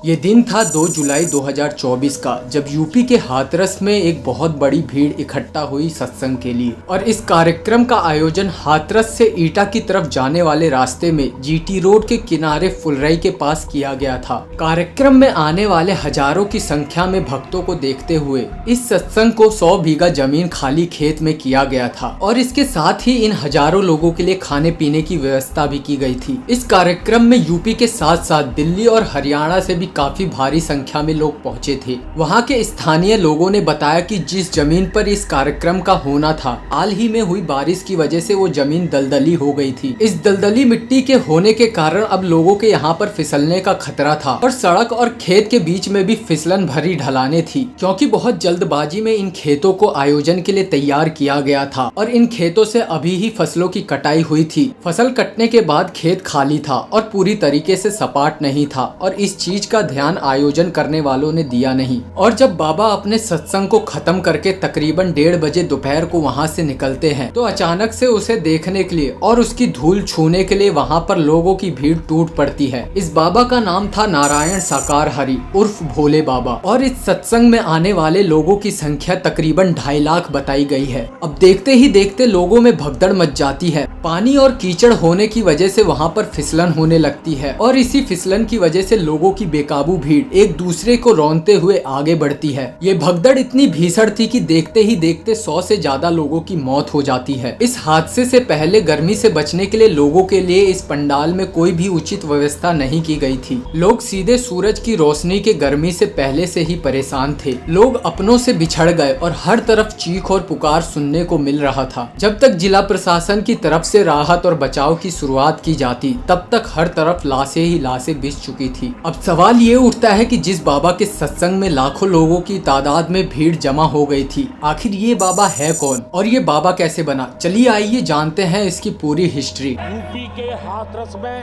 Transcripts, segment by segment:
ये दिन था 2 जुलाई 2024 का, जब यूपी के हाथरस में एक बहुत बड़ी भीड़ इकट्ठा हुई सत्संग के लिए। और इस कार्यक्रम का आयोजन हाथरस से ईटा की तरफ जाने वाले रास्ते में जीटी रोड के किनारे फुलरई के पास किया गया था। कार्यक्रम में आने वाले हजारों की संख्या में भक्तों को देखते हुए इस सत्संग को 100 बीघा जमीन खाली खेत में किया गया था और इसके साथ ही इन हजारों लोगों के लिए खाने पीने की व्यवस्था भी की गई थी। इस कार्यक्रम में यूपी के साथ साथ दिल्ली और हरियाणा से भी काफी भारी संख्या में लोग पहुंचे थे। वहां के स्थानीय लोगों ने बताया कि जिस जमीन पर इस कार्यक्रम का होना था, हाल ही में हुई बारिश की वजह से वो जमीन दलदली हो गई थी। इस दलदली मिट्टी के होने के कारण अब लोगों के यहाँ पर फिसलने का खतरा था और सड़क और खेत के बीच में भी फिसलन भरी ढलाने थी, क्योंकि बहुत जल्दबाजी में इन खेतों को आयोजन के लिए तैयार किया गया था और इन खेतों से अभी ही फसलों की कटाई हुई थी। फसल कटने के बाद खेत खाली था और पूरी तरीके से सपाट नहीं था और इस चीज का ध्यान आयोजन करने वालों ने दिया नहीं। और जब बाबा अपने सत्संग को खत्म करके तकरीबन 1:30 बजे दोपहर को वहां से निकलते हैं तो अचानक से उसे देखने के लिए और उसकी धूल छूने के लिए वहां पर लोगों की भीड़ टूट पड़ती है। इस बाबा का नाम था नारायण साकार हरि उर्फ भोले बाबा और इस सत्संग में आने वाले लोगों की संख्या तकरीबन 2.5 लाख बताई गई है। अब देखते ही देखते लोगों में भगदड़ मच जाती है। पानी और कीचड़ होने की वजह से वहां पर फिसलन होने लगती है और इसी फिसलन की वजह से लोगों की बेकाबू भीड़ एक दूसरे को रौंदते हुए आगे बढ़ती है। ये भगदड़ इतनी भीषण थी कि देखते ही देखते 100 से ज्यादा लोगों की मौत हो जाती है। इस हादसे से पहले गर्मी से बचने के लिए लोगों के लिए इस पंडाल में कोई भी उचित व्यवस्था नहीं की गई थी। लोग सीधे सूरज की रोशनी के गर्मी से पहले से ही परेशान थे। लोग अपनों से बिछड़ गए और हर तरफ चीख और पुकार सुनने को मिल रहा था। जब तक जिला प्रशासन की तरफ से राहत और बचाव की शुरुआत की जाती, तब तक हर तरफ लाशें ही लाशें बिछ चुकी थी। अब सवाल ये उठता है कि जिस बाबा के सत्संग में लाखों लोगों की तादाद में भीड़ जमा हो गई थी, आखिर ये बाबा है कौन और ये बाबा कैसे बना? चलिए आइए जानते हैं इसकी पूरी हिस्ट्री। यूपी के हाथरस में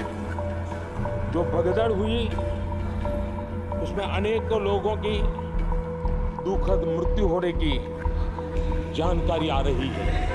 जो भगदड़ हुई, उसमें अनेकों लोगों की दुखद मृत्यु होने की जानकारी आ रही है।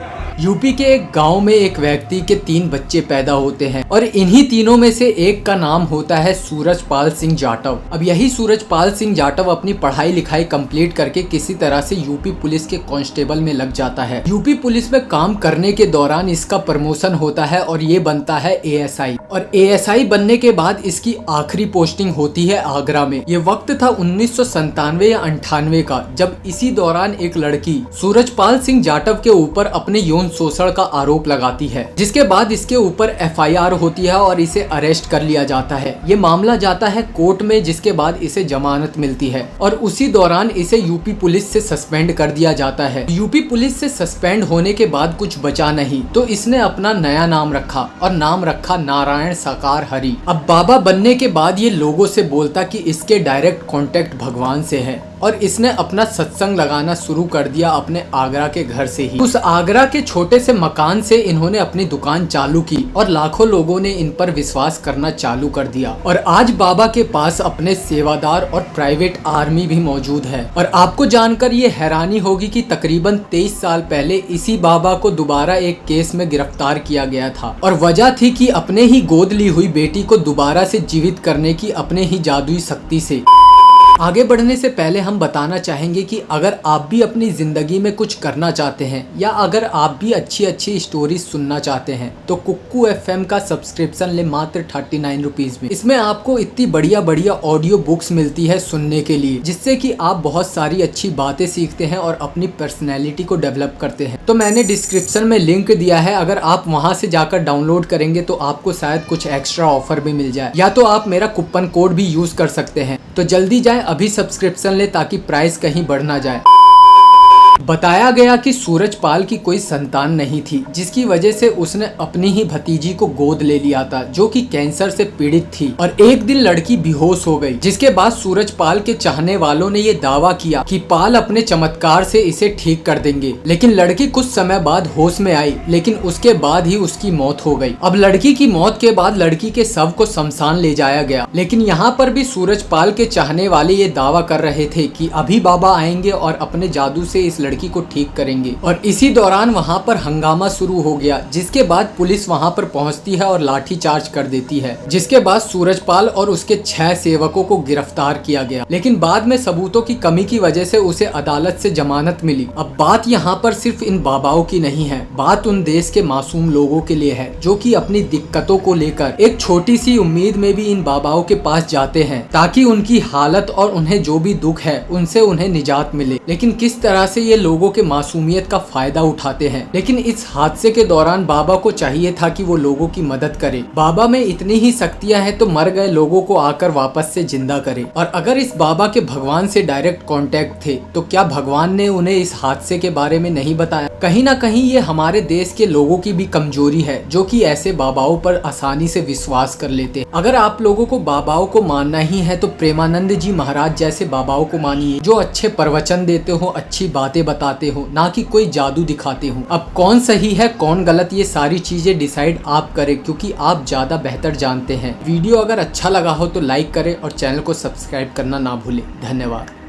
यूपी के एक गांव में एक व्यक्ति के 3 बच्चे पैदा होते हैं और इन्हीं तीनों में से एक का नाम होता है सूरजपाल सिंह जाटव। अब यही सूरजपाल सिंह जाटव अपनी पढ़ाई लिखाई कंप्लीट करके किसी तरह से यूपी पुलिस के कांस्टेबल में लग जाता है। यूपी पुलिस में काम करने के दौरान इसका प्रमोशन होता है और ये बनता है एएसआई। और एएसआई बनने के बाद इसकी आखिरी पोस्टिंग होती है आगरा में। ये वक्त था 1997 या 98 का, जब इसी दौरान एक लड़की सूरजपाल सिंह जाटव के ऊपर अपने यौन शोषण का आरोप लगाती है, जिसके बाद इसके ऊपर एफआईआर होती है और इसे अरेस्ट कर लिया जाता है। ये मामला जाता है कोर्ट में, जिसके बाद इसे जमानत मिलती है और उसी दौरान इसे यूपी पुलिस से सस्पेंड कर दिया जाता है। यूपी पुलिस से सस्पेंड होने के बाद कुछ बचा नहीं तो इसने अपना नया नाम रखा और नाम रखा नारायण साकार हरि। अब बाबा बनने के बाद ये लोगों से बोलता कि इसके डायरेक्ट कॉन्टेक्ट भगवान से है और इसने अपना सत्संग लगाना शुरू कर दिया अपने आगरा के घर से ही। उस आगरा के छोटे से मकान से इन्होंने अपनी दुकान चालू की और लाखों लोगों ने इन पर विश्वास करना चालू कर दिया। और आज बाबा के पास अपने सेवादार और प्राइवेट आर्मी भी मौजूद है। और आपको जानकर ये हैरानी होगी कि तकरीबन 23 साल पहले इसी बाबा को दोबारा एक केस में गिरफ्तार किया गया था और वजह थी कि अपने ही गोद ली हुई बेटी को दोबारा से जीवित करने की अपने ही जादुई शक्ति से। आगे बढ़ने से पहले हम बताना चाहेंगे कि अगर आप भी अपनी जिंदगी में कुछ करना चाहते हैं या अगर आप भी अच्छी अच्छी स्टोरी सुनना चाहते हैं तो कुक्कू एफएम का सब्सक्रिप्शन ले मात्र 39 रुपीज में। इसमें आपको इतनी बढ़िया बढ़िया ऑडियो बुक्स मिलती है सुनने के लिए, जिससे कि आप बहुत सारी अच्छी बातें सीखते हैं और अपनी पर्सनैलिटी को डेवलप करते हैं। तो मैंने डिस्क्रिप्शन में लिंक दिया है, अगर आप वहां से जाकर डाउनलोड करेंगे तो आपको शायद कुछ एक्स्ट्रा ऑफर भी मिल जाए, या तो आप मेरा कूपन कोड भी यूज कर सकते हैं। तो जल्दी जाए अभी सब्सक्रिप्शन ले ताकि प्राइस कहीं बढ़ ना जाए। बताया गया कि सूरजपाल की कोई संतान नहीं थी, जिसकी वजह से उसने अपनी ही भतीजी को गोद ले लिया था जो कि कैंसर से पीड़ित थी। और एक दिन लड़की बेहोश हो गई, जिसके बाद सूरजपाल के चाहने वालों ने ये दावा किया कि पाल अपने चमत्कार से इसे ठीक कर देंगे। लेकिन लड़की कुछ समय बाद होश में आई, लेकिन उसके बाद ही उसकी मौत हो गई। अब लड़की की मौत के बाद लड़की के शव को शमशान ले जाया गया, लेकिन यहाँ पर भी सूरजपाल के चाहने वाले ये दावा कर रहे थे कि अभी बाबा आएंगे और अपने जादू से इस लड़की को ठीक करेंगे। और इसी दौरान वहाँ पर हंगामा शुरू हो गया, जिसके बाद पुलिस वहाँ पर पहुँचती है और लाठी चार्ज कर देती है, जिसके बाद सूरजपाल और उसके 6 सेवकों को गिरफ्तार किया गया। लेकिन बाद में सबूतों की कमी की वजह से उसे अदालत से जमानत मिली। अब बात यहाँ पर सिर्फ इन बाबाओं की नहीं है, बात उन देश के मासूम लोगों के लिए है जो कि अपनी दिक्कतों को लेकर एक छोटी सी उम्मीद में भी इन बाबाओं के पास जाते हैं ताकि उनकी हालत और उन्हें जो भी दुख है उनसे उन्हें निजात मिले। लेकिन किस तरह से ये लोगों के मासूमियत का फायदा उठाते हैं। लेकिन इस हादसे के दौरान बाबा को चाहिए था कि वो लोगों की मदद करे। बाबा में इतनी ही शक्तियां हैं तो मर गए लोगों को आकर वापस से जिंदा करे। और अगर इस बाबा के भगवान से डायरेक्ट कांटेक्ट थे तो क्या भगवान ने उन्हें इस हादसे के बारे में नहीं बताया? कहीं ना कहीं ये हमारे देश के लोगों की भी कमजोरी है जो कि ऐसे बाबाओं पर आसानी से विश्वास कर लेते हैं। अगर आप लोगों को बाबाओं को मानना ही है तो प्रेमानंद जी महाराज जैसे बाबाओं को मानिए जो अच्छे प्रवचन देते हो, अच्छी बातें बताते हो, ना कि कोई जादू दिखाते हो। अब कौन सही है कौन गलत ये सारी चीजें डिसाइड आप करें, क्योंकि आप ज्यादा बेहतर जानते हैं। वीडियो अगर अच्छा लगा हो तो लाइक करें और चैनल को सब्सक्राइब करना ना भूलें। धन्यवाद।